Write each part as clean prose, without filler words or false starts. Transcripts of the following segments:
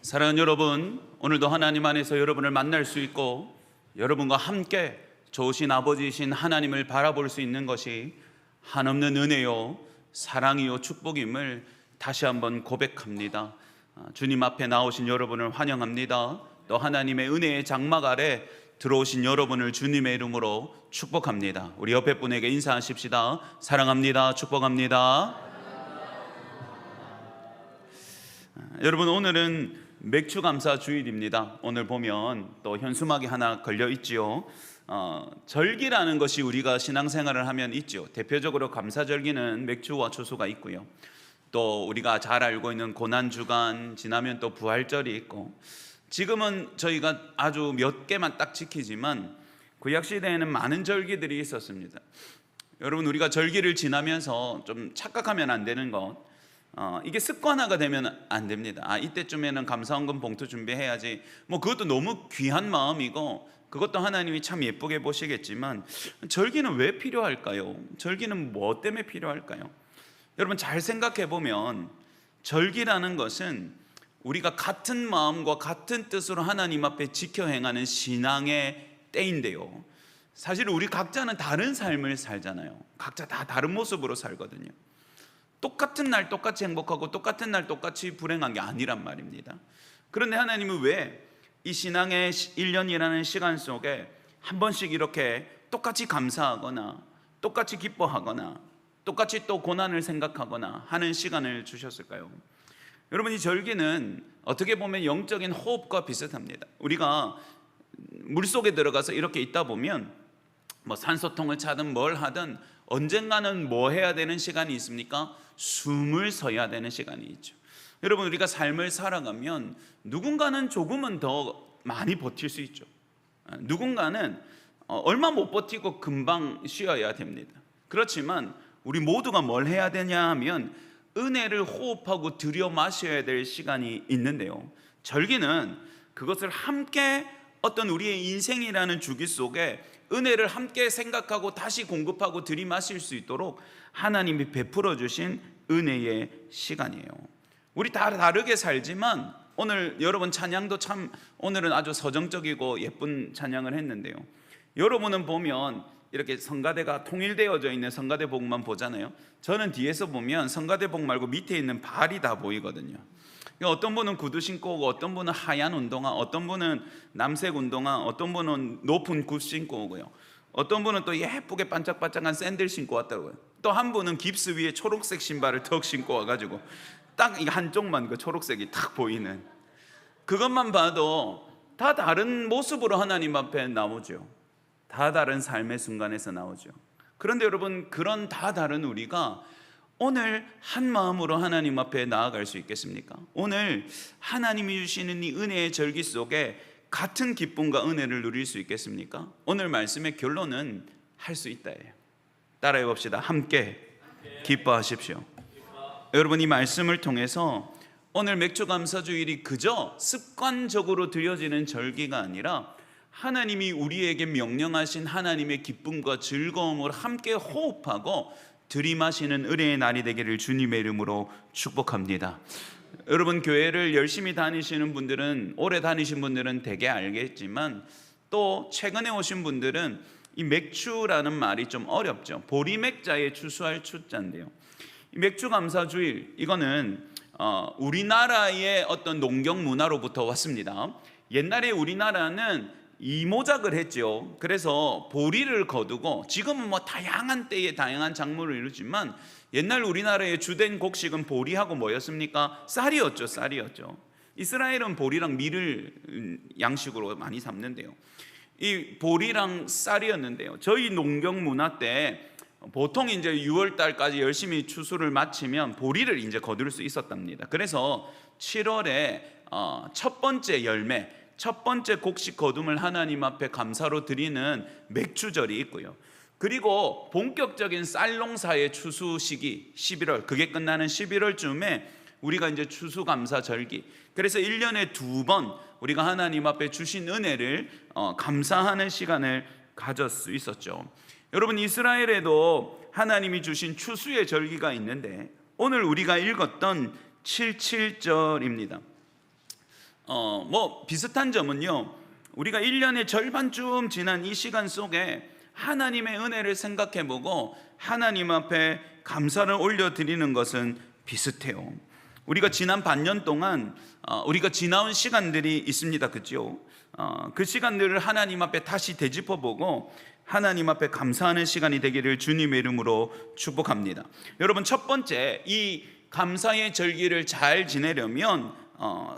사랑하는 여러분, 오늘도 하나님 안에서 여러분을 만날 수 있고 여러분과 함께 좋으신 아버지이신 하나님을 바라볼 수 있는 것이 한없는 은혜요 사랑이요 축복임을 다시 한번 고백합니다. 주님 앞에 나오신 여러분을 환영합니다. 또 하나님의 은혜의 장막 아래 들어오신 여러분을 주님의 이름으로 축복합니다. 우리 옆에 분에게 인사하십시다. 사랑합니다. 축복합니다. 여러분, 오늘은 맥주감사 주일입니다. 오늘 보면 또 현수막이 하나 걸려 있지요. 절기라는 것이 우리가 신앙생활을 하면 있죠. 대표적으로 감사절기는 맥주와 추수가 있고요. 또 우리가 잘 알고 있는 고난주간 지나면 또 부활절이 있고, 지금은 저희가 아주 몇 개만 딱 지키지만 구약시대에는 많은 절기들이 있었습니다. 여러분, 우리가 절기를 지나면서 좀 착각하면 안 되는 것, 이게 습관화가 되면 안 됩니다. 이때쯤에는 감사원금 봉투 준비해야지, 그것도 너무 귀한 마음이고 그것도 하나님이 참 예쁘게 보시겠지만, 절기는 왜 필요할까요? 절기는 뭐 때문에 필요할까요? 여러분, 잘 생각해 보면 절기라는 것은 우리가 같은 마음과 같은 뜻으로 하나님 앞에 지켜 행하는 신앙의 때인데요, 사실 우리 각자는 다른 삶을 살잖아요. 각자 다 다른 모습으로 살거든요. 똑같은 날 똑같이 행복하고 똑같은 날 똑같이 불행한 게 아니란 말입니다. 그런데 하나님은 왜 이 신앙의 1년이라는 시간 속에 한 번씩 이렇게 똑같이 감사하거나 똑같이 기뻐하거나 똑같이 또 고난을 생각하거나 하는 시간을 주셨을까요? 여러분, 이 절기는 어떻게 보면 영적인 호흡과 비슷합니다. 우리가 물속에 들어가서 이렇게 있다 보면 산소통을 차든 뭘 하든 언젠가는 뭐 해야 되는 시간이 있습니까? 숨을 쉬어야 되는 시간이 있죠. 여러분, 우리가 삶을 살아가면 누군가는 조금은 더 많이 버틸 수 있죠. 누군가는 얼마 못 버티고 금방 쉬어야 됩니다. 그렇지만 우리 모두가 뭘 해야 되냐 하면 은혜를 호흡하고 들여 마셔야 될 시간이 있는데요, 절기는 그것을 함께 어떤 우리의 인생이라는 주기 속에 은혜를 함께 생각하고 다시 공급하고 들이마실 수 있도록 하나님이 베풀어 주신 은혜의 시간이에요. 우리 다 다르게 살지만 오늘 여러분 찬양도 참 오늘은 아주 서정적이고 예쁜 찬양을 했는데요, 여러분은 보면 이렇게 성가대가 통일되어져 있는 성가대복만 보잖아요. 저는 뒤에서 보면 성가대복 말고 밑에 있는 발이 다 보이거든요. 어떤 분은 구두 신고 오고, 어떤 분은 하얀 운동화, 어떤 분은 남색 운동화, 어떤 분은 높은 굿 신고 오고요, 어떤 분은 또 예쁘게 반짝반짝한 샌들 신고 왔다고요. 또 한 분은 깁스 위에 초록색 신발을 턱 신고 와가지고 딱 한쪽만 그 초록색이 탁 보이는, 그것만 봐도 다 다른 모습으로 하나님 앞에 나오죠. 다 다른 삶의 순간에서 나오죠. 그런데 여러분, 그런 다 다른 우리가 오늘 한 마음으로 하나님 앞에 나아갈 수 있겠습니까? 오늘 하나님이 주시는 이 은혜의 절기 속에 같은 기쁨과 은혜를 누릴 수 있겠습니까? 오늘 말씀의 결론은 할 수 있다예요. 따라해 봅시다. 함께 기뻐하십시오. 여러분, 이 말씀을 통해서 오늘 맥주감사주일이 그저 습관적으로 드려지는 절기가 아니라 하나님이 우리에게 명령하신 하나님의 기쁨과 즐거움을 함께 호흡하고 들이마시는 은혜의 날이 되기를 주님의 이름으로 축복합니다. 여러분, 교회를 열심히 다니시는 분들은, 오래 다니신 분들은 되게 알겠지만, 또 최근에 오신 분들은 이 맥주라는 말이 좀 어렵죠. 보리맥자에 추수할 추자인데요, 이 맥주감사주일, 이거는 우리나라의 어떤 농경 문화로부터 왔습니다. 옛날에 우리나라는 이모작을 했죠. 그래서 보리를 거두고, 지금은 다양한 때에 다양한 작물을 이루지만 옛날 우리나라의 주된 곡식은 보리하고 뭐였습니까? 쌀이었죠. 쌀이었죠. 이스라엘은 보리랑 밀을 양식으로 많이 삼는데요, 이 보리랑 쌀이었는데요, 저희 농경 문화 때 보통 이제 6월 달까지 열심히 추수를 마치면 보리를 이제 거둘 수 있었답니다. 그래서 7월에 첫 번째 열매, 첫 번째 곡식 거둠을 하나님 앞에 감사로 드리는 맥주절이 있고요, 그리고 본격적인 쌀 농사의 추수 시기 11월, 그게 끝나는 11월쯤에 우리가 이제 추수감사 절기, 그래서 1년에 2번 우리가 하나님 앞에 주신 은혜를 감사하는 시간을 가질 수 있었죠. 여러분, 이스라엘에도 하나님이 주신 추수의 절기가 있는데 오늘 우리가 읽었던 77절입니다. 뭐 비슷한 점은요, 우리가 1년의 절반쯤 지난 이 시간 속에 하나님의 은혜를 생각해보고 하나님 앞에 감사를 올려드리는 것은 비슷해요. 우리가 지난 반년 동안 우리가 지나온 시간들이 있습니다, 그죠? 그 시간들을 하나님 앞에 다시 되짚어보고 하나님 앞에 감사하는 시간이 되기를 주님의 이름으로 축복합니다. 여러분, 첫 번째, 이 감사의 절기를 잘 지내려면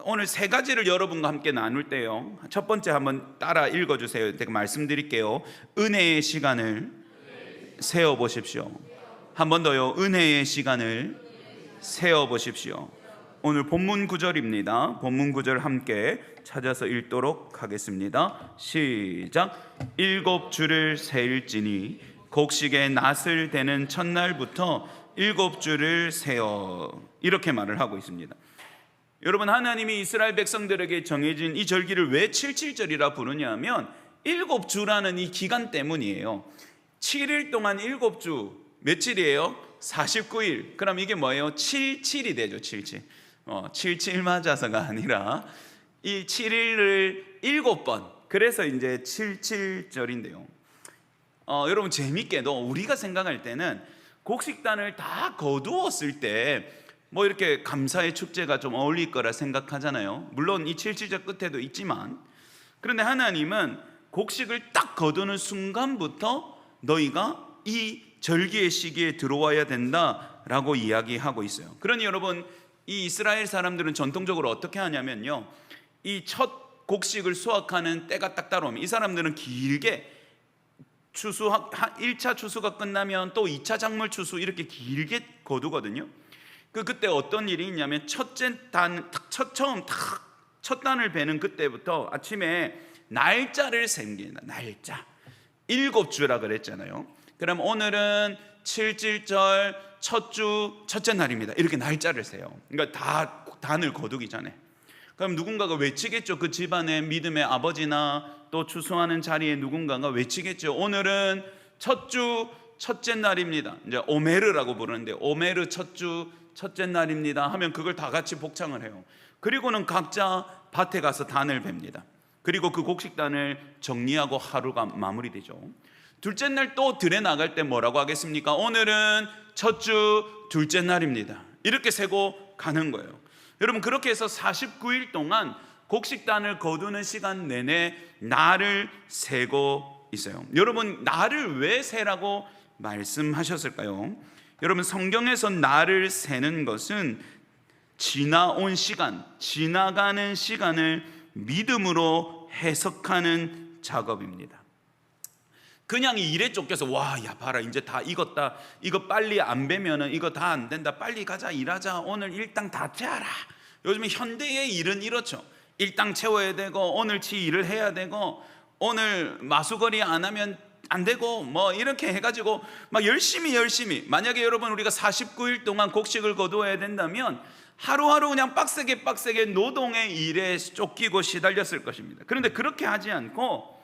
오늘 세 가지를 여러분과 함께 나눌 때요, 첫 번째 한번 따라 읽어주세요. 제가 말씀드릴게요. 은혜의 시간을 세어보십시오. 한 번 더요. 은혜의 시간을 세어보십시오. 오늘 본문 구절입니다. 본문 구절 함께 찾아서 읽도록 하겠습니다. 시작. 7주를 세일지니 곡식의 낫을 대는 첫날부터 7주를 세어. 이렇게 말을 하고 있습니다. 여러분, 하나님이 이스라엘 백성들에게 정해진 이 절기를 왜 77절이라 부르냐면 7주라는 이 기간 때문이에요. 7일 동안 7주, 며칠이에요? 49일. 그럼 이게 뭐예요? 77이 되죠. 77. 77 맞아서가 아니라 이 7일을 7번, 그래서 이제 77절인데요. 여러분, 재밌게도 우리가 생각할 때는 곡식단을 다 거두었을 때 뭐 이렇게 감사의 축제가 좀 어울릴 거라 생각하잖아요. 물론 이 77절 끝에도 있지만, 그런데 하나님은 곡식을 딱 거두는 순간부터 너희가 이 절기의 시기에 들어와야 된다라고 이야기하고 있어요. 그러니 여러분, 이 이스라엘 사람들은 전통적으로 어떻게 하냐면요, 이 첫 곡식을 수확하는 때가 딱 따라오면 이 사람들은 길게 추수, 1차 추수가 끝나면 또 2차 작물 추수 이렇게 길게 거두거든요. 그때 어떤 일이 있냐면 첫 단을 베는 그때부터 아침에 날짜를 셉니다. 날짜 7주라 그랬잖아요. 그럼 오늘은 77절 첫 주 첫째 날입니다. 이렇게 날짜를 세요. 그러니까 다 단을 거두기 전에. 그럼 누군가가 외치겠죠. 그 집안의 믿음의 아버지나 또 추수하는 자리에 누군가가 외치겠죠. 오늘은 첫 주 첫째 날입니다. 이제 오메르라고 부르는데 오메르 첫 주 첫째 날입니다 하면 그걸 다 같이 복창을 해요. 그리고는 각자 밭에 가서 단을 뱁니다. 그리고 그 곡식단을 정리하고 하루가 마무리되죠. 둘째 날 또 들에 나갈 때 뭐라고 하겠습니까? 오늘은 첫 주 둘째 날입니다. 이렇게 세고 가는 거예요. 여러분, 그렇게 해서 49일 동안 곡식단을 거두는 시간 내내 날을 세고 있어요. 여러분, 날을 왜 세라고 말씀하셨을까요? 여러분, 성경에서 날을 세는 것은 지나온 시간, 지나가는 시간을 믿음으로 해석하는 작업입니다. 그냥 일에 쫓겨서 야 봐라, 이제 다 익었다, 이거 빨리 안 베면은 이거 다 안 된다, 빨리 가자, 일하자, 오늘 일당 다 채워라. 요즘에 현대의 일은 이렇죠. 일당 채워야 되고 오늘치 일을 해야 되고 오늘 마수거리 안 하면 안 되고 뭐 이렇게 해가지고 막 열심히 만약에 여러분 우리가 49일 동안 곡식을 거두어야 된다면 하루하루 그냥 빡세게 노동의 일에 쫓기고 시달렸을 것입니다. 그런데 그렇게 하지 않고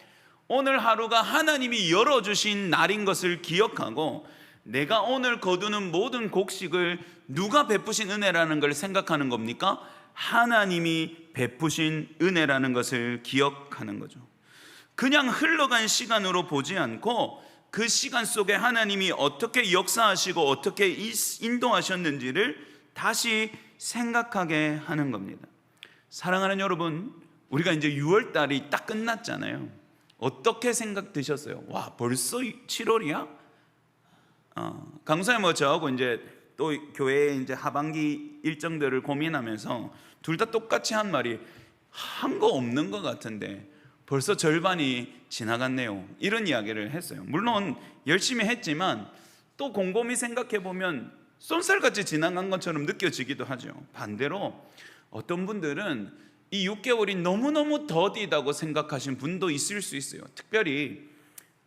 오늘 하루가 하나님이 열어주신 날인 것을 기억하고 내가 오늘 거두는 모든 곡식을 누가 베푸신 은혜라는 걸 생각하는 겁니까? 하나님이 베푸신 은혜라는 것을 기억하는 거죠. 그냥 흘러간 시간으로 보지 않고 그 시간 속에 하나님이 어떻게 역사하시고 어떻게 인도하셨는지를 다시 생각하게 하는 겁니다. 사랑하는 여러분, 우리가 이제 6월달이 딱 끝났잖아요. 어떻게 생각드셨어요? 와, 벌써 7월이야? 강사님 저하고 이제 또 교회의 이제 하반기 일정들을 고민하면서 둘 다 똑같이 한 말이 한 거 없는 것 같은데 벌써 절반이 지나갔네요. 이런 이야기를 했어요. 물론 열심히 했지만 또 곰곰이 생각해 보면 쏜살같이 지나간 것처럼 느껴지기도 하죠. 반대로 어떤 분들은 이 6개월이 너무너무 더디다고 생각하신 분도 있을 수 있어요. 특별히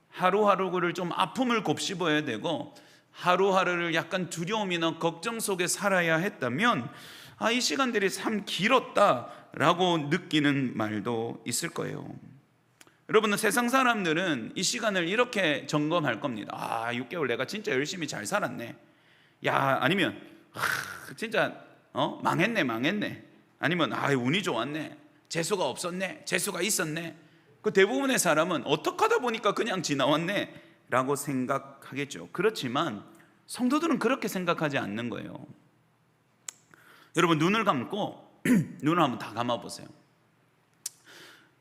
하루하루를 좀 아픔을 곱씹어야 되고 하루하루를 약간 두려움이나 걱정 속에 살아야 했다면 이 시간들이 참 길었다라고 느끼는 말도 있을 거예요. 여러분, 세상 사람들은 이 시간을 이렇게 점검할 겁니다. 6개월 내가 진짜 열심히 잘 살았네. 진짜 망했네. 아니면 운이 좋았네. 재수가 없었네, 재수가 있었네. 그 대부분의 사람은 어떻게 하다 보니까 그냥 지나왔네 라고 생각하겠죠. 그렇지만 성도들은 그렇게 생각하지 않는 거예요. 여러분, 눈을 감고 눈을 한번 다 감아 보세요.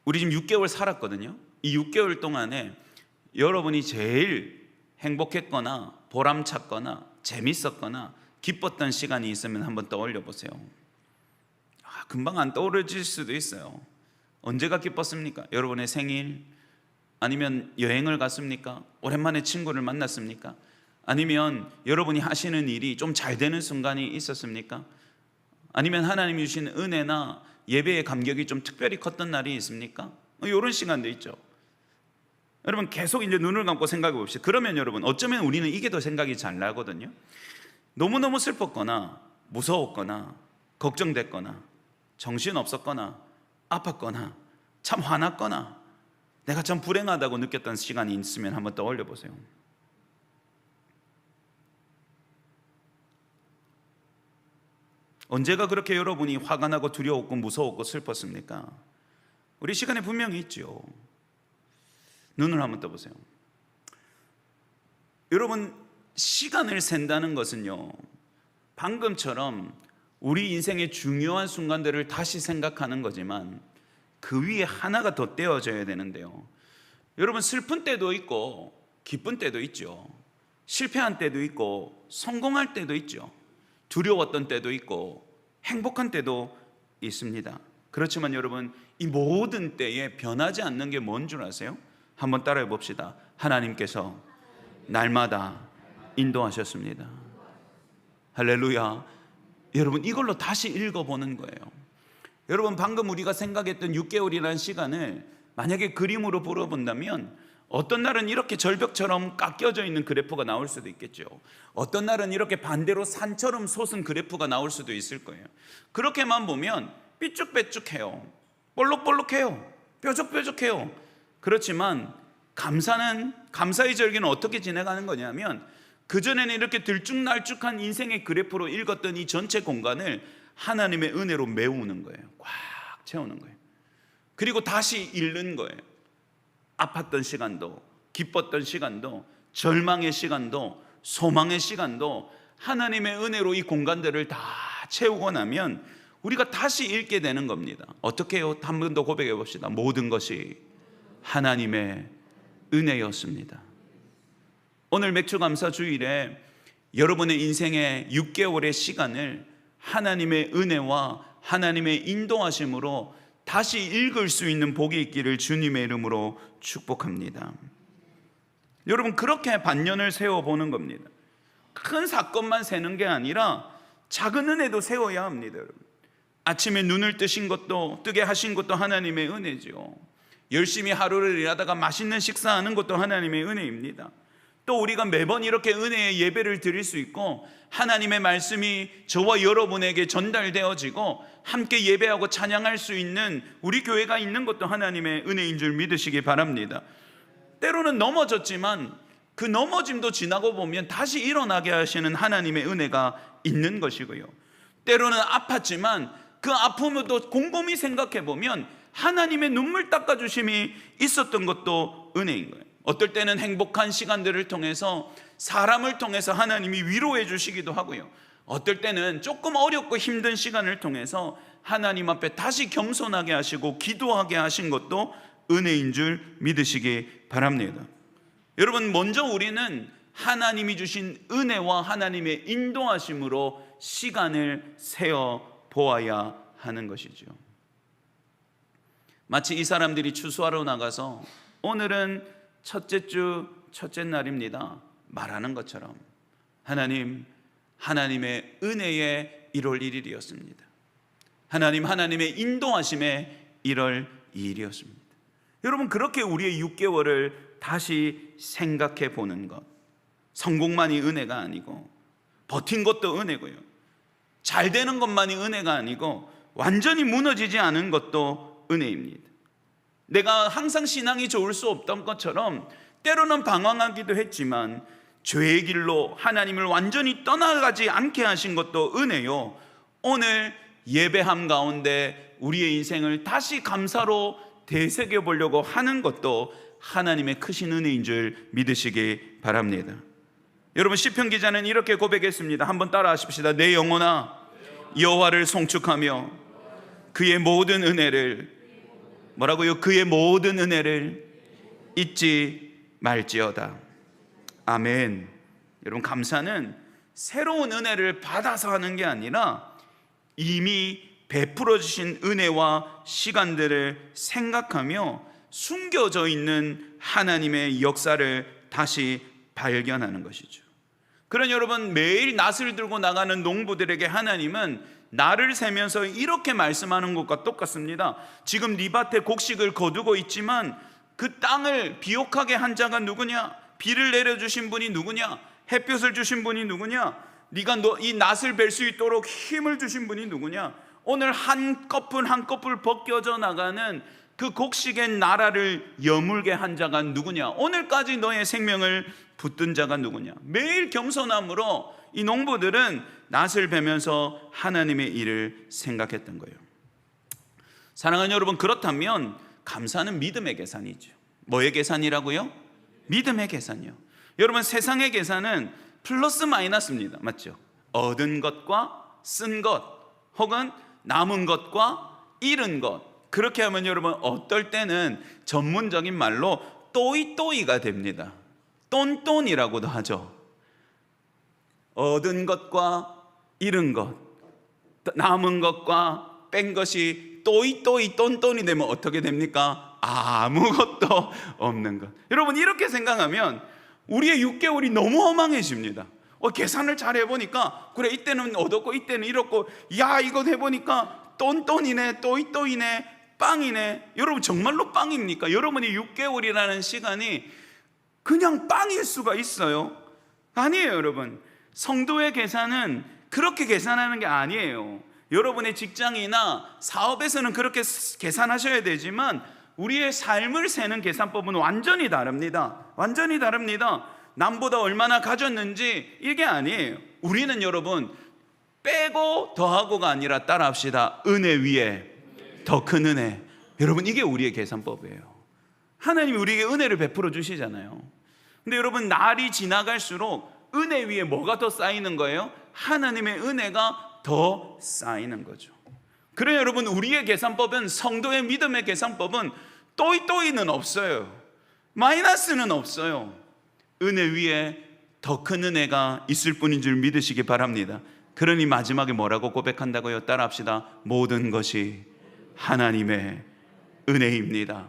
우리 지금 6개월 살았거든요. 이 6개월 동안에 여러분이 제일 행복했거나 보람찼거나 재밌었거나 기뻤던 시간이 있으면 한번 떠올려 보세요. 금방 안 떠오르질 수도 있어요. 언제가 기뻤습니까? 여러분의 생일? 아니면 여행을 갔습니까? 오랜만에 친구를 만났습니까? 아니면 여러분이 하시는 일이 좀 잘 되는 순간이 있었습니까? 아니면 하나님이 주신 은혜나 예배의 감격이 좀 특별히 컸던 날이 있습니까? 이런 시간도 있죠. 여러분, 계속 이제 눈을 감고 생각해 봅시다. 그러면 여러분, 어쩌면 우리는 이게 더 생각이 잘 나거든요. 너무너무 슬펐거나 무서웠거나 걱정됐거나 정신없었거나 아팠거나 참 화났거나 내가 참 불행하다고 느꼈던 시간이 있으면 한번 떠올려 보세요. 언제가 그렇게 여러분이 화가 나고 두려웠고 무서웠고 슬펐습니까? 우리 시간에 분명히 있죠. 눈을 한번 떠보세요. 여러분, 시간을 센다는 것은요, 방금처럼 우리 인생의 중요한 순간들을 다시 생각하는 거지만 그 위에 하나가 더 떼어져야 되는데요. 여러분, 슬픈 때도 있고 기쁜 때도 있죠. 실패한 때도 있고 성공할 때도 있죠. 두려웠던 때도 있고 행복한 때도 있습니다. 그렇지만 여러분, 이 모든 때에 변하지 않는 게 뭔 줄 아세요? 한번 따라해 봅시다. 하나님께서 날마다 인도하셨습니다. 할렐루야. 여러분, 이걸로 다시 읽어보는 거예요. 여러분, 방금 우리가 생각했던 6개월이라는 시간을 만약에 그림으로 불어본다면 어떤 날은 이렇게 절벽처럼 깎여져 있는 그래프가 나올 수도 있겠죠. 어떤 날은 이렇게 반대로 산처럼 솟은 그래프가 나올 수도 있을 거예요. 그렇게만 보면 삐쭉빼쭉해요. 볼록볼록해요. 뾰족뾰족해요. 그렇지만 감사의 절기는 어떻게 지나가는 거냐면, 그전에는 이렇게 들쭉날쭉한 인생의 그래프로 읽었던 이 전체 공간을 하나님의 은혜로 메우는 거예요. 꽉 채우는 거예요. 그리고 다시 읽는 거예요. 아팠던 시간도, 기뻤던 시간도, 절망의 시간도, 소망의 시간도 하나님의 은혜로 이 공간들을 다 채우고 나면 우리가 다시 읽게 되는 겁니다. 어떻게 해요? 한 번 더 고백해 봅시다. 모든 것이 하나님의 은혜였습니다. 오늘 맥주감사 주일에 여러분의 인생의 6개월의 시간을 하나님의 은혜와 하나님의 인도하심으로 다시 읽을 수 있는 복이 있기를 주님의 이름으로 축복합니다. 여러분, 그렇게 반년을 세워보는 겁니다. 큰 사건만 세는 게 아니라 작은 은혜도 세워야 합니다. 여러분, 아침에 눈을 뜨게 하신 것도 하나님의 은혜죠. 열심히 하루를 일하다가 맛있는 식사하는 것도 하나님의 은혜입니다. 또 우리가 매번 이렇게 은혜의 예배를 드릴 수 있고 하나님의 말씀이 저와 여러분에게 전달되어지고 함께 예배하고 찬양할 수 있는 우리 교회가 있는 것도 하나님의 은혜인 줄 믿으시기 바랍니다. 때로는 넘어졌지만 그 넘어짐도 지나고 보면 다시 일어나게 하시는 하나님의 은혜가 있는 것이고요. 때로는 아팠지만 그 아픔도 곰곰이 생각해 보면 하나님의 눈물 닦아주심이 있었던 것도 은혜인 거예요. 어떨 때는 행복한 시간들을 통해서 사람을 통해서 하나님이 위로해 주시기도 하고요. 어떨 때는 조금 어렵고 힘든 시간을 통해서 하나님 앞에 다시 겸손하게 하시고 기도하게 하신 것도 은혜인 줄 믿으시기 바랍니다. 여러분, 먼저 우리는 하나님이 주신 은혜와 하나님의 인도하심으로 시간을 세어 보아야 하는 것이죠. 마치 이 사람들이 추수하러 나가서 오늘은 첫째 주 첫째 날입니다 말하는 것처럼 하나님의 은혜의 1월 1일이었습니다. 하나님의 인도하심의 1월 2일이었습니다. 여러분, 그렇게 우리의 6개월을 다시 생각해 보는 것, 성공만이 은혜가 아니고 버틴 것도 은혜고요, 잘 되는 것만이 은혜가 아니고 완전히 무너지지 않은 것도 은혜입니다. 내가 항상 신앙이 좋을 수 없던 것처럼 때로는 방황하기도 했지만 죄의 길로 하나님을 완전히 떠나가지 않게 하신 것도 은혜요, 오늘 예배함 가운데 우리의 인생을 다시 감사로 되새겨 보려고 하는 것도 하나님의 크신 은혜인 줄 믿으시기 바랍니다. 여러분, 시편 기자는 이렇게 고백했습니다. 한번 따라 하십시다. 내 영혼아 여호와를 송축하며 그의 모든 은혜를, 뭐라고요? 그의 모든 은혜를 잊지 말지어다. 아멘. 여러분, 감사는 새로운 은혜를 받아서 하는 게 아니라 이미 베풀어 주신 은혜와 시간들을 생각하며 숨겨져 있는 하나님의 역사를 다시 발견하는 것이죠. 그런 여러분, 매일 낫을 들고 나가는 농부들에게 하나님은 날을 세면서 이렇게 말씀하는 것과 똑같습니다. 지금 네 밭에 곡식을 거두고 있지만 그 땅을 비옥하게 한 자가 누구냐? 비를 내려주신 분이 누구냐? 햇볕을 주신 분이 누구냐? 네가 이 낫을 벨 수 있도록 힘을 주신 분이 누구냐? 오늘 한 거풀 한 거풀 벗겨져 나가는 그 곡식의 나라를 여물게 한 자가 누구냐? 오늘까지 너의 생명을 붙든 자가 누구냐? 매일 겸손함으로 이 농부들은 낫을 베면서 하나님의 일을 생각했던 거예요. 사랑하는 여러분, 그렇다면 감사는 믿음의 계산이죠. 뭐의 계산이라고요? 믿음의 계산이요. 여러분, 세상의 계산은 플러스 마이너스입니다. 맞죠? 얻은 것과 쓴 것, 혹은 남은 것과 잃은 것. 그렇게 하면 여러분, 어떨 때는 전문적인 말로 또이또이가 됩니다. 똔똔이라고도 하죠. 얻은 것과 잃은 것, 남은 것과 뺀 것이 또이또이 똔똔이 되면 어떻게 됩니까? 아무것도 없는 것. 여러분, 이렇게 생각하면 우리의 6개월이 너무 허망해집니다. 계산을 잘 해보니까 그래, 이때는 얻었고 이때는 잃었고, 야, 이거 해보니까 똔똔이네, 또이또이네, 빵이네. 여러분, 정말로 빵입니까? 여러분이 6개월이라는 시간이 그냥 빵일 수가 있어요? 아니에요. 여러분, 성도의 계산은 그렇게 계산하는 게 아니에요. 여러분의 직장이나 사업에서는 그렇게 계산하셔야 되지만 우리의 삶을 세는 계산법은 완전히 다릅니다. 완전히 다릅니다. 남보다 얼마나 가졌는지 이게 아니에요. 우리는 여러분, 빼고 더하고가 아니라 따라합시다. 은혜 위에 더 큰 은혜. 여러분, 이게 우리의 계산법이에요. 하나님이 우리에게 은혜를 베풀어 주시잖아요. 근데 여러분, 날이 지나갈수록 은혜 위에 뭐가 더 쌓이는 거예요? 하나님의 은혜가 더 쌓이는 거죠. 그래요. 여러분, 우리의 계산법은, 성도의 믿음의 계산법은 또이또이는 없어요. 마이너스는 없어요. 은혜 위에 더 큰 은혜가 있을 뿐인 줄 믿으시기 바랍니다. 그러니 마지막에 뭐라고 고백한다고요? 따라합시다. 모든 것이 하나님의 은혜입니다.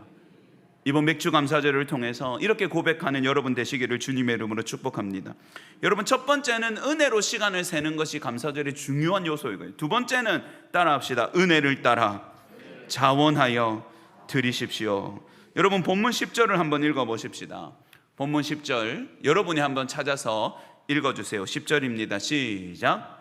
이번 맥주 감사절을 통해서 이렇게 고백하는 여러분 되시기를 주님의 이름으로 축복합니다. 여러분, 첫 번째는 은혜로 시간을 세는 것이 감사절의 중요한 요소이고요. 두 번째는 따라합시다. 은혜를 따라 자원하여 드리십시오. 여러분, 본문 10절을 한번 읽어보십시다. 본문 10절 여러분이 한번 찾아서 읽어주세요. 10절입니다. 시작.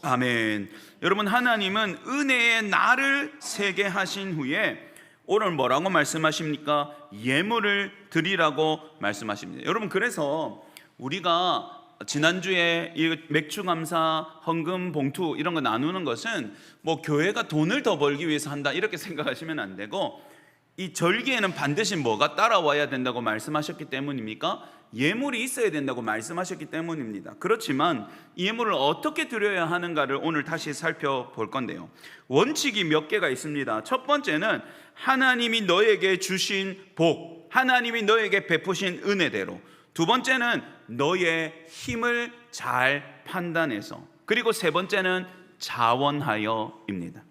아멘. 여러분, 하나님은 은혜의 날을 세게 하신 후에 오늘 뭐라고 말씀하십니까? 예물을 드리라고 말씀하십니다. 여러분, 그래서 우리가 지난주에 이 맥주 감사 헌금 봉투 이런 거 나누는 것은 뭐 교회가 돈을 더 벌기 위해서 한다 이렇게 생각하시면 안 되고, 이 절기에는 반드시 뭐가 따라와야 된다고 말씀하셨기 때문입니까? 예물이 있어야 된다고 말씀하셨기 때문입니다. 그렇지만 이 예물을 어떻게 드려야 하는가를 오늘 다시 살펴볼 건데요. 원칙이 몇 개가 있습니다. 첫 번째는 하나님이 너에게 주신 복, 하나님이 너에게 베푸신 은혜대로. 두 번째는 너의 힘을 잘 판단해서. 그리고 세 번째는 자원하여입니다.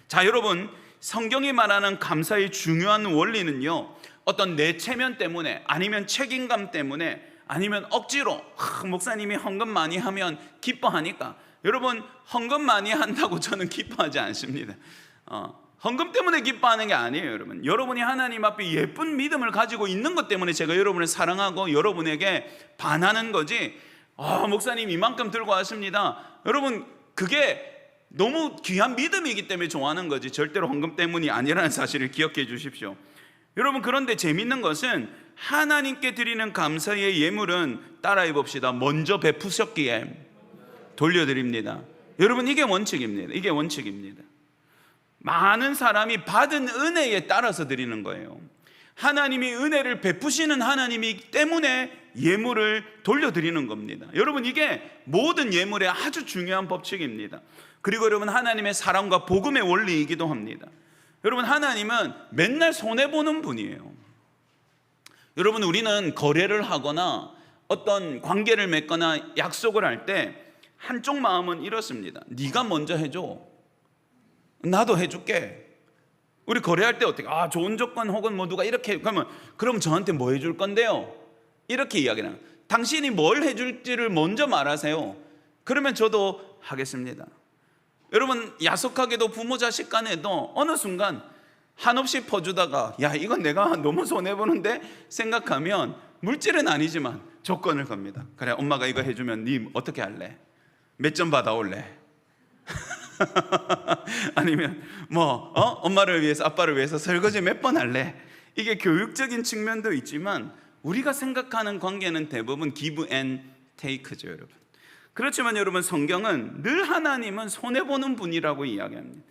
자, 여러분, 성경이 말하는 감사의 중요한 원리는요, 어떤 내 체면 때문에, 아니면 책임감 때문에, 아니면 억지로 목사님이 헌금 많이 하면 기뻐하니까. 여러분, 헌금 많이 한다고 저는 기뻐하지 않습니다. 헌금 때문에 기뻐하는 게 아니에요. 여러분, 여러분이 하나님 앞에 예쁜 믿음을 가지고 있는 것 때문에 제가 여러분을 사랑하고 여러분에게 반하는 거지, 목사님 이만큼 들고 왔습니다, 여러분, 그게 너무 귀한 믿음이기 때문에 좋아하는 거지 절대로 헌금 때문이 아니라는 사실을 기억해 주십시오. 여러분, 그런데 재밌는 것은 하나님께 드리는 감사의 예물은 따라해 봅시다. 먼저 베푸셨기에 돌려드립니다. 여러분, 이게 원칙입니다. 이게 원칙입니다. 많은 사람이 받은 은혜에 따라서 드리는 거예요. 하나님이 은혜를 베푸시는 하나님이기 때문에 예물을 돌려드리는 겁니다. 여러분, 이게 모든 예물의 아주 중요한 법칙입니다. 그리고 여러분, 하나님의 사랑과 복음의 원리이기도 합니다. 여러분, 하나님은 맨날 손해보는 분이에요. 여러분, 우리는 거래를 하거나 어떤 관계를 맺거나 약속을 할 때 한쪽 마음은 이렇습니다. 네가 먼저 해줘, 나도 해줄게. 우리 거래할 때 어떻게? 좋은 조건 혹은 뭐 누가 이렇게 그럼 저한테 뭐 해줄 건데요? 이렇게 이야기는, 당신이 뭘 해줄지를 먼저 말하세요. 그러면 저도 하겠습니다. 여러분, 야속하게도 부모 자식 간에도 어느 순간 한없이 퍼주다가 야, 이건 내가 너무 손해보는데 생각하면 물질은 아니지만 조건을 겁니다. 그래, 엄마가 이거 해주면 니 어떻게 할래? 몇 점 받아올래? 아니면 엄마를 위해서, 아빠를 위해서 설거지 몇 번 할래? 이게 교육적인 측면도 있지만 우리가 생각하는 관계는 대부분 give and take죠, 여러분. 그렇지만 여러분, 성경은 늘 하나님은 손해보는 분이라고 이야기합니다.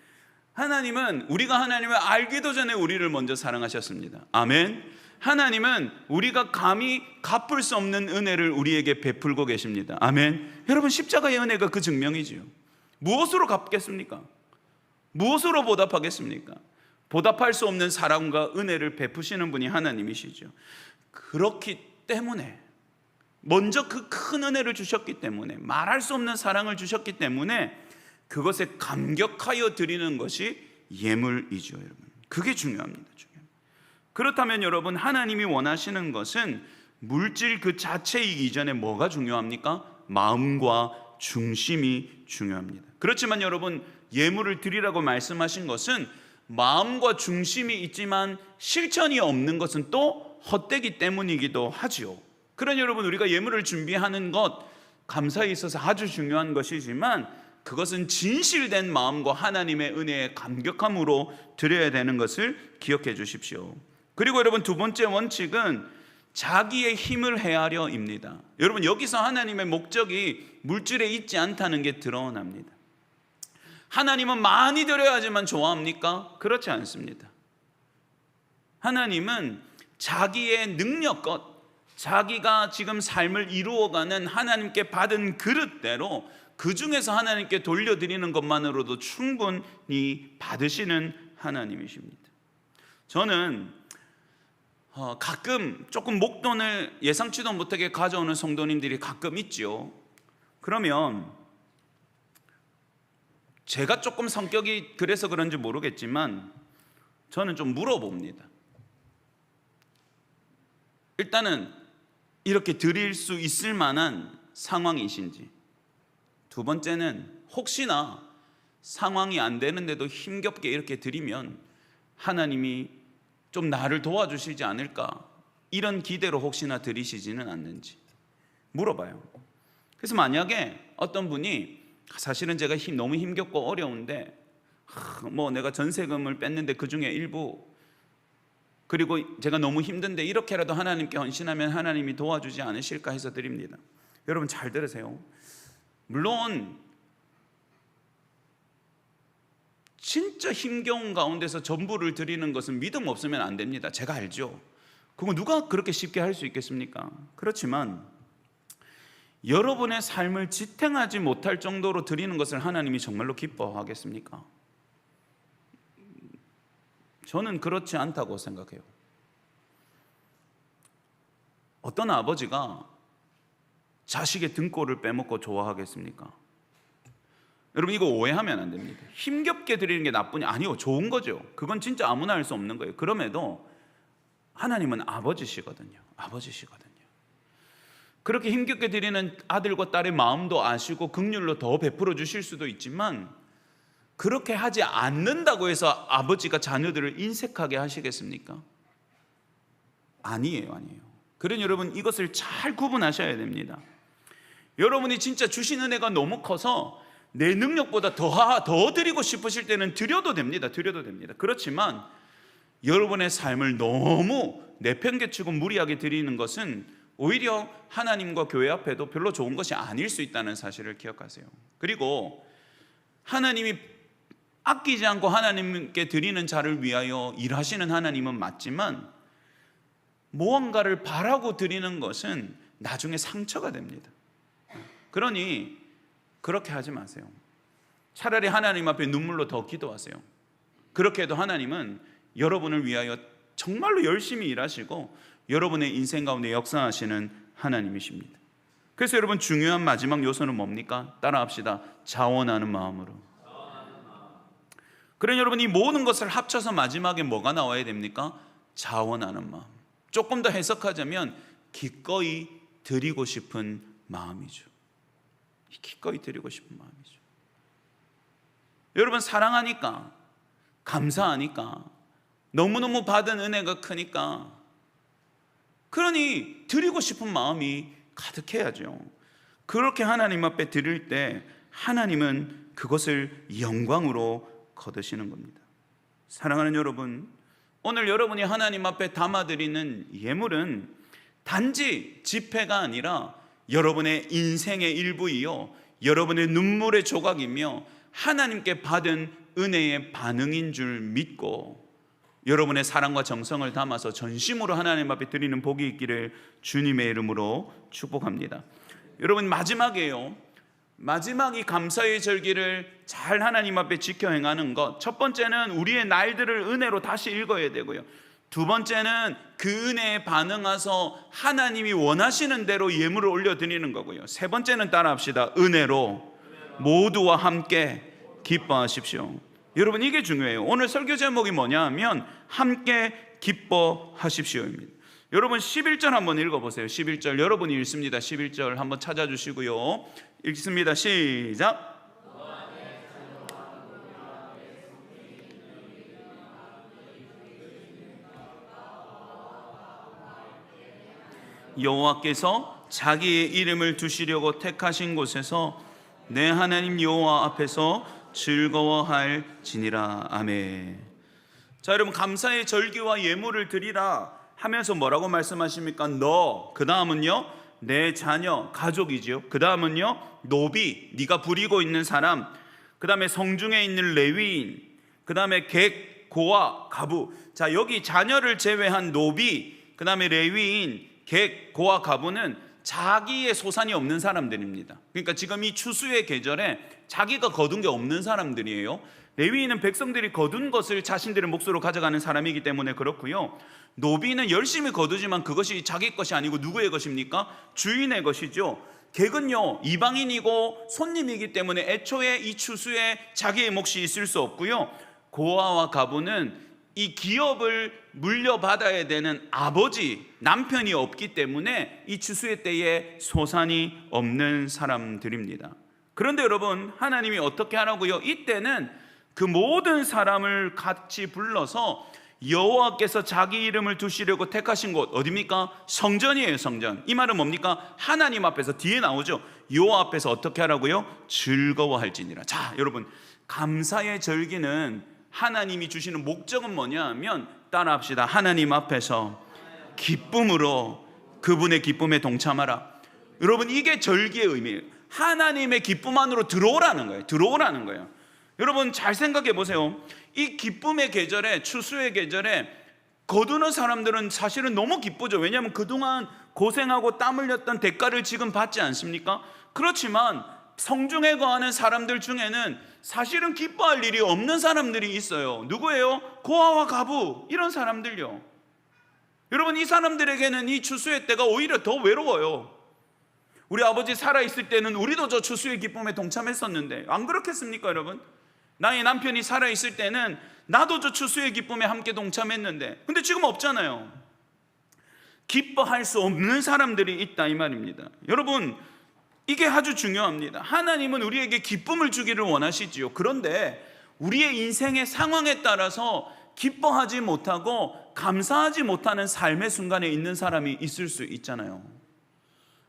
하나님은 우리가 하나님을 알기도 전에 우리를 먼저 사랑하셨습니다. 아멘. 하나님은 우리가 감히 갚을 수 없는 은혜를 우리에게 베풀고 계십니다. 아멘. 여러분, 십자가의 은혜가 그 증명이지요. 무엇으로 갚겠습니까? 무엇으로 보답하겠습니까? 보답할 수 없는 사랑과 은혜를 베푸시는 분이 하나님이시죠. 그렇기 때문에, 먼저 그 큰 은혜를 주셨기 때문에, 말할 수 없는 사랑을 주셨기 때문에 그것에 감격하여 드리는 것이 예물이죠, 여러분. 그게 중요합니다. 그렇다면 여러분, 하나님이 원하시는 것은 물질 그 자체이기 전에 뭐가 중요합니까? 마음과 중심이 중요합니다. 그렇지만 여러분, 예물을 드리라고 말씀하신 것은 마음과 중심이 있지만 실천이 없는 것은 또 헛되기 때문이기도 하지요. 그러니 여러분, 우리가 예물을 준비하는 것, 감사에 있어서 아주 중요한 것이지만 그것은 진실된 마음과 하나님의 은혜에 감격함으로 드려야 되는 것을 기억해 주십시오. 그리고 여러분, 두 번째 원칙은 자기의 힘을 헤아려입니다. 여러분, 여기서 하나님의 목적이 물질에 있지 않다는 게 드러납니다. 하나님은 많이 드려야지만 좋아합니까? 그렇지 않습니다. 하나님은 자기의 능력껏, 자기가 지금 삶을 이루어가는 하나님께 받은 그릇대로 그 중에서 하나님께 돌려드리는 것만으로도 충분히 받으시는 하나님이십니다. 저는 가끔 조금 목돈을 예상치도 못하게 가져오는 성도님들이 가끔 있죠. 그러면 제가 조금 성격이 그래서 그런지 모르겠지만 저는 좀 물어봅니다. 일단은 이렇게 드릴 수 있을 만한 상황이신지, 두 번째는 혹시나 상황이 안 되는데도 힘겹게 이렇게 드리면 하나님이 좀 나를 도와주시지 않을까, 이런 기대로 혹시나 드리시지는 않는지 물어봐요. 그래서 만약에 어떤 분이 사실은 제가 너무 힘겹고 어려운데 내가 전세금을 뺐는데 그 중에 일부, 그리고 제가 너무 힘든데 이렇게라도 하나님께 헌신하면 하나님이 도와주지 않으실까 해서 드립니다. 여러분, 잘 들으세요. 물론 진짜 힘겨운 가운데서 전부를 드리는 것은 믿음 없으면 안 됩니다. 제가 알죠. 그거 누가 그렇게 쉽게 할 수 있겠습니까? 그렇지만 여러분의 삶을 지탱하지 못할 정도로 드리는 것을 하나님이 정말로 기뻐하겠습니까? 저는 그렇지 않다고 생각해요. 어떤 아버지가 자식의 등골을 빼먹고 좋아하겠습니까? 여러분, 이거 오해하면 안 됩니다. 힘겹게 드리는 게 나쁘냐? 아니요, 좋은 거죠. 그건 진짜 아무나 할 수 없는 거예요. 그럼에도 하나님은 아버지시거든요. 아버지시거든요. 그렇게 힘겹게 드리는 아들과 딸의 마음도 아시고 긍휼로 더 베풀어 주실 수도 있지만, 그렇게 하지 않는다고 해서 아버지가 자녀들을 인색하게 하시겠습니까? 아니에요. 그러니 여러분, 이것을 잘 구분하셔야 됩니다. 여러분이 진짜 주신 은혜가 너무 커서 내 능력보다 더 드리고 싶으실 때는 드려도 됩니다. 그렇지만 여러분의 삶을 너무 내팽개치고 무리하게 드리는 것은 오히려 하나님과 교회 앞에도 별로 좋은 것이 아닐 수 있다는 사실을 기억하세요. 그리고 하나님이 아끼지 않고 하나님께 드리는 자를 위하여 일하시는 하나님은 맞지만 무언가를 바라고 드리는 것은 나중에 상처가 됩니다. 그러니 그렇게 하지 마세요. 차라리 하나님 앞에 눈물로 더 기도하세요. 그렇게 해도 하나님은 여러분을 위하여 정말로 열심히 일하시고 여러분의 인생 가운데 역사하시는 하나님이십니다. 그래서 여러분, 중요한 마지막 요소는 뭡니까? 따라합시다. 자원하는 마음으로. 그러니 여러분, 이 모든 것을 합쳐서 마지막에 뭐가 나와야 됩니까? 자원하는 마음. 조금 더 해석하자면 기꺼이 드리고 싶은 마음이죠. 기꺼이 드리고 싶은 마음이죠. 여러분, 사랑하니까, 감사하니까, 너무너무 받은 은혜가 크니까, 그러니 드리고 싶은 마음이 가득해야죠. 그렇게 하나님 앞에 드릴 때 하나님은 그것을 영광으로 거두시는 겁니다. 사랑하는 여러분, 오늘 여러분이 하나님 앞에 담아드리는 예물은 단지 지폐가 아니라 여러분의 인생의 일부이요, 여러분의 눈물의 조각이며 하나님께 받은 은혜의 반응인 줄 믿고 여러분의 사랑과 정성을 담아서 전심으로 하나님 앞에 드리는 복이 있기를 주님의 이름으로 축복합니다. 여러분, 마지막이에요. 마지막이 감사의 절기를 잘 하나님 앞에 지켜 행하는 것. 첫 번째는 우리의 날들을 은혜로 다시 읽어야 되고요. 두 번째는 그 은혜에 반응해서 하나님이 원하시는 대로 예물을 올려드리는 거고요. 세 번째는 따라합시다. 은혜로 모두와 함께 기뻐하십시오. 여러분, 이게 중요해요. 오늘 설교 제목이 뭐냐 하면 함께 기뻐하십시오입니다. 여러분, 11절 한번 읽어보세요. 11절 여러분이 읽습니다. 11절 한번 찾아주시고요. 읽습니다. 시작. 여호와께서 자기의 이름을 두시려고 택하신 곳에서 내 하나님 여호와 앞에서 즐거워할지니라. 아멘. 자, 여러분, 감사의 절기와 예물을 드리라 하면서 뭐라고 말씀하십니까? 너, 그 다음은요, 내 자녀, 가족이지요. 그 다음은요, 노비, 네가 부리고 있는 사람, 그 다음에 성중에 있는 레위인, 그 다음에 객, 고아, 가부. 자, 여기 자녀를 제외한 노비, 그 다음에 레위인, 객, 고아, 가부는 자기의 소산이 없는 사람들입니다. 그러니까 지금 이 추수의 계절에 자기가 거둔 게 없는 사람들이에요. 레위인은 백성들이 거둔 것을 자신들의 몫으로 가져가는 사람이기 때문에 그렇고요. 노비는 열심히 거두지만 그것이 자기 것이 아니고 누구의 것입니까? 주인의 것이죠. 객은요, 이방인이고 손님이기 때문에 애초에 이 추수에 자기의 몫이 있을 수 없고요. 고아와 가부는 이 기업을 물려받아야 되는 아버지, 남편이 없기 때문에 이 추수의 때에 소산이 없는 사람들입니다. 그런데 여러분, 하나님이 어떻게 하라고요? 이때는 그 모든 사람을 같이 불러서 여호와께서 자기 이름을 두시려고 택하신 곳, 어디입니까? 성전이에요. 성전. 이 말은 뭡니까? 하나님 앞에서, 뒤에 나오죠. 여호와 앞에서 어떻게 하라고요? 즐거워할지니라. 자, 여러분, 감사의 절기는 하나님이 주시는 목적은 뭐냐 하면, 따라합시다. 하나님 앞에서 기쁨으로 그분의 기쁨에 동참하라. 여러분, 이게 절기의 의미예요. 하나님의 기쁨 안으로 들어오라는 거예요. 들어오라는 거예요. 여러분, 잘 생각해 보세요. 이 기쁨의 계절에, 추수의 계절에 거두는 사람들은 사실은 너무 기쁘죠. 왜냐하면 그동안 고생하고 땀 흘렸던 대가를 지금 받지 않습니까? 그렇지만 성중에 거하는 사람들 중에는 사실은 기뻐할 일이 없는 사람들이 있어요. 누구예요? 고아와 가부, 이런 사람들요. 여러분, 이 사람들에게는 이 추수의 때가 오히려 더 외로워요. 우리 아버지 살아있을 때는 우리도 저 추수의 기쁨에 동참했었는데, 안 그렇겠습니까 여러분? 나의 남편이 살아있을 때는 나도 저 추수의 기쁨에 함께 동참했는데, 근데 지금 없잖아요. 기뻐할 수 없는 사람들이 있다, 이 말입니다. 여러분, 이게 아주 중요합니다. 하나님은 우리에게 기쁨을 주기를 원하시지요. 그런데 우리의 인생의 상황에 따라서 기뻐하지 못하고 감사하지 못하는 삶의 순간에 있는 사람이 있을 수 있잖아요.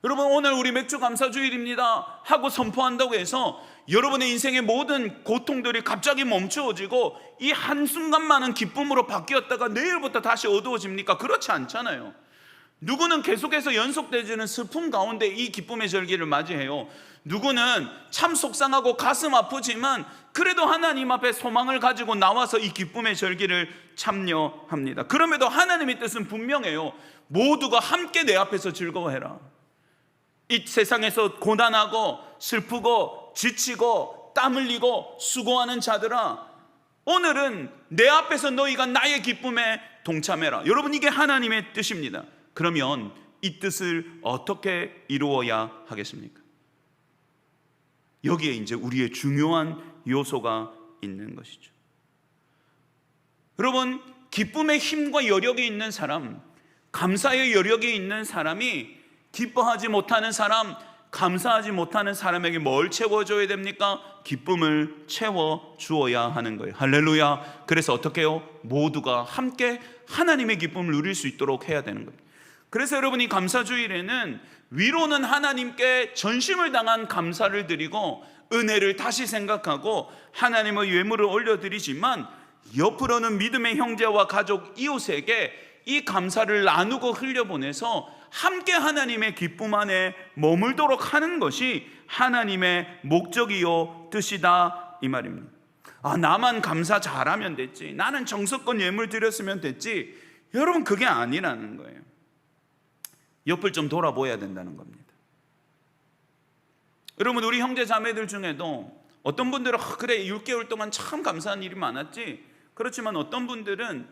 여러분, 오늘 우리 맥주 감사 주일입니다 하고 선포한다고 해서 여러분의 인생의 모든 고통들이 갑자기 멈추어지고 이 한순간만은 기쁨으로 바뀌었다가 내일부터 다시 어두워집니까? 그렇지 않잖아요. 누구는 계속해서 연속되지는 슬픔 가운데 이 기쁨의 절기를 맞이해요. 누구는 참 속상하고 가슴 아프지만 그래도 하나님 앞에 소망을 가지고 나와서 이 기쁨의 절기를 참여합니다. 그럼에도 하나님의 뜻은 분명해요. 모두가 함께 내 앞에서 즐거워해라. 이 세상에서 고난하고 슬프고 지치고 땀 흘리고 수고하는 자들아, 오늘은 내 앞에서 너희가 나의 기쁨에 동참해라. 여러분, 이게 하나님의 뜻입니다. 그러면 이 뜻을 어떻게 이루어야 하겠습니까? 여기에 이제 우리의 중요한 요소가 있는 것이죠. 여러분, 기쁨의 힘과 여력이 있는 사람, 감사의 여력이 있는 사람이 기뻐하지 못하는 사람, 감사하지 못하는 사람에게 뭘 채워줘야 됩니까? 기쁨을 채워주어야 하는 거예요. 할렐루야. 그래서 어떻게 해요? 모두가 함께 하나님의 기쁨을 누릴 수 있도록 해야 되는 거예요. 그래서 여러분이 감사주일에는 위로는 하나님께 전심을 당한 감사를 드리고 은혜를 다시 생각하고 하나님의 예물을 올려드리지만, 옆으로는 믿음의 형제와 가족, 이웃에게 이 감사를 나누고 흘려보내서 함께 하나님의 기쁨 안에 머물도록 하는 것이 하나님의 목적이요 뜻이다, 이 말입니다. 나만 감사 잘하면 됐지, 나는 정성껏 예물 드렸으면 됐지. 여러분, 그게 아니라는 거예요. 옆을 좀 돌아보아야 된다는 겁니다. 여러분, 우리 형제 자매들 중에도 어떤 분들은 그래 6개월 동안 참 감사한 일이 많았지. 그렇지만 어떤 분들은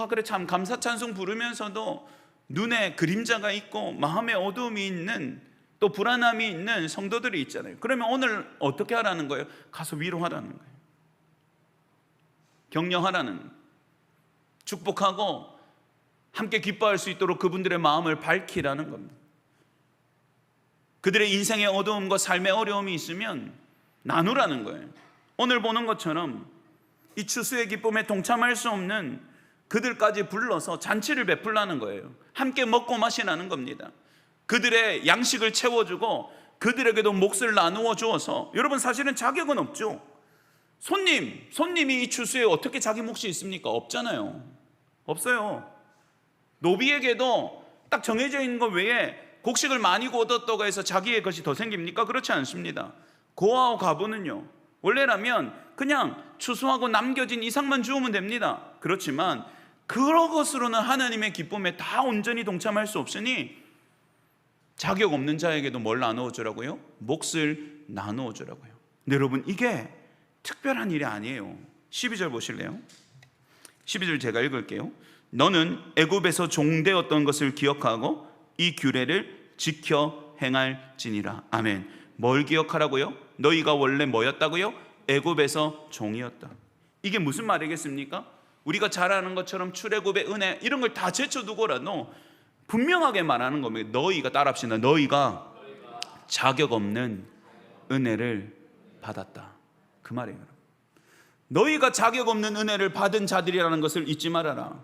그래 참 감사 찬송 부르면서도 눈에 그림자가 있고 마음에 어두움이 있는, 또 불안함이 있는 성도들이 있잖아요. 그러면 오늘 어떻게 하라는 거예요? 가서 위로하라는 거예요. 격려하라는, 축복하고 함께 기뻐할 수 있도록 그분들의 마음을 밝히라는 겁니다. 그들의 인생의 어두움과 삶의 어려움이 있으면 나누라는 거예요. 오늘 보는 것처럼 이 추수의 기쁨에 동참할 수 없는 그들까지 불러서 잔치를 베풀라는 거예요. 함께 먹고 마시라는 겁니다. 그들의 양식을 채워주고 그들에게도 몫을 나누어 주어서, 여러분 사실은 자격은 없죠. 손님이 이 추수에 어떻게 자기 몫이 있습니까? 없잖아요. 없어요. 노비에게도 딱 정해져 있는 것 외에 곡식을 많이 얻었다고 해서 자기의 것이 더 생깁니까? 그렇지 않습니다. 고아와 과부는요, 원래라면 그냥 추수하고 남겨진 이상만 주우면 됩니다. 그렇지만 그런 것으로는 하나님의 기쁨에 다 온전히 동참할 수 없으니 자격 없는 자에게도 뭘 나누어 주라고요? 몫을 나누어 주라고요. 근데 여러분, 이게 특별한 일이 아니에요. 12절 보실래요? 12절 제가 읽을게요. 너는 애굽에서 종되었던 것을 기억하고 이 규례를 지켜 행할지니라. 아멘. 뭘 기억하라고요? 너희가 원래 뭐였다고요? 애굽에서 종이었다. 이게 무슨 말이겠습니까? 우리가 잘 아는 것처럼 출애굽의 은혜 이런 걸 다 제쳐두고라도 분명하게 말하는 겁니다. 너희가, 따라합시다. 너희가 자격 없는 은혜를 받았다, 그 말이에요. 너희가 자격 없는 은혜를 받은 자들이라는 것을 잊지 말아라.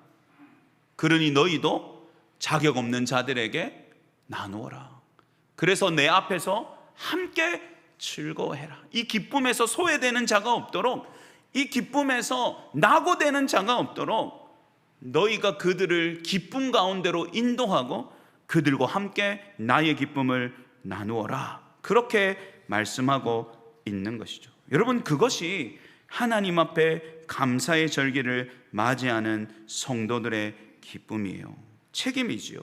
그러니 너희도 자격 없는 자들에게 나누어라. 그래서 내 앞에서 함께 즐거워해라. 이 기쁨에서 소외되는 자가 없도록, 이 기쁨에서 낙오되는 자가 없도록 너희가 그들을 기쁨 가운데로 인도하고 그들과 함께 나의 기쁨을 나누어라. 그렇게 말씀하고 있는 것이죠. 여러분, 그것이 하나님 앞에 감사의 절기를 맞이하는 성도들의 기쁨이에요. 책임이지요.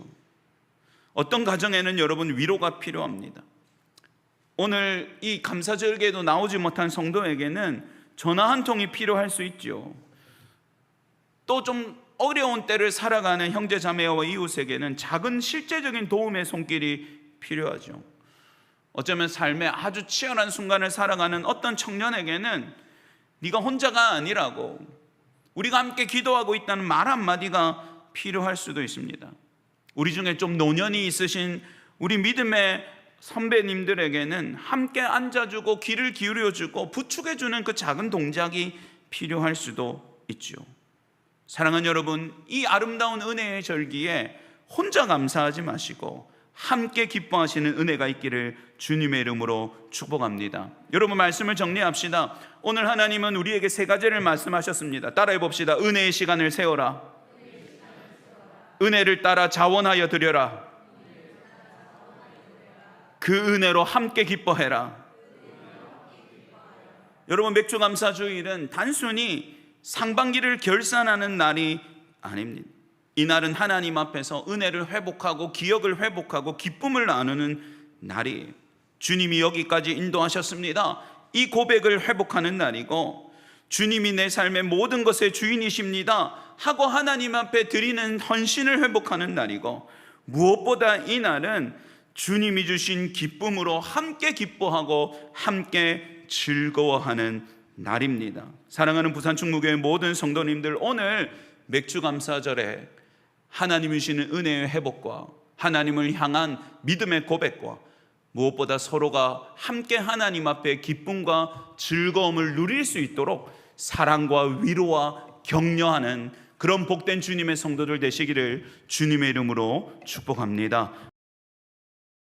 어떤 가정에는 여러분 위로가 필요합니다. 오늘 이 감사절기에도 나오지 못한 성도에게는 전화 한 통이 필요할 수 있죠. 또 좀 어려운 때를 살아가는 형제 자매와 이웃에게는 작은 실제적인 도움의 손길이 필요하죠. 어쩌면 삶의 아주 치열한 순간을 살아가는 어떤 청년에게는 네가 혼자가 아니라고, 우리가 함께 기도하고 있다는 말 한마디가 필요할 수도 있습니다. 우리 중에 좀 노년이 있으신 우리 믿음의 선배님들에게는 함께 앉아주고 귀를 기울여주고 부축해주는 그 작은 동작이 필요할 수도 있죠. 사랑하는 여러분, 이 아름다운 은혜의 절기에 혼자 감사하지 마시고 함께 기뻐하시는 은혜가 있기를 주님의 이름으로 축복합니다. 여러분, 말씀을 정리합시다. 오늘 하나님은 우리에게 세 가지를 말씀하셨습니다. 따라해 봅시다. 은혜의 시간을 세워라. 은혜를 따라 자원하여 드려라. 그 은혜로 함께 기뻐해라. 여러분, 맥주감사주일은 단순히 상반기를 결산하는 날이 아닙니다. 이날은 하나님 앞에서 은혜를 회복하고 기억을 회복하고 기쁨을 나누는 날이에요. 주님이 여기까지 인도하셨습니다. 이 고백을 회복하는 날이고, 주님이 내 삶의 모든 것의 주인이십니다 하고 하나님 앞에 드리는 헌신을 회복하는 날이고, 무엇보다 이 날은 주님이 주신 기쁨으로 함께 기뻐하고 함께 즐거워하는 날입니다. 사랑하는 부산충무교회 모든 성도님들, 오늘 맥주감사절에 하나님이 주시는 은혜의 회복과 하나님을 향한 믿음의 고백과 무엇보다 서로가 함께 하나님 앞에 기쁨과 즐거움을 누릴 수 있도록 사랑과 위로와 격려하는 그런 복된 주님의 성도들 되시기를 주님의 이름으로 축복합니다.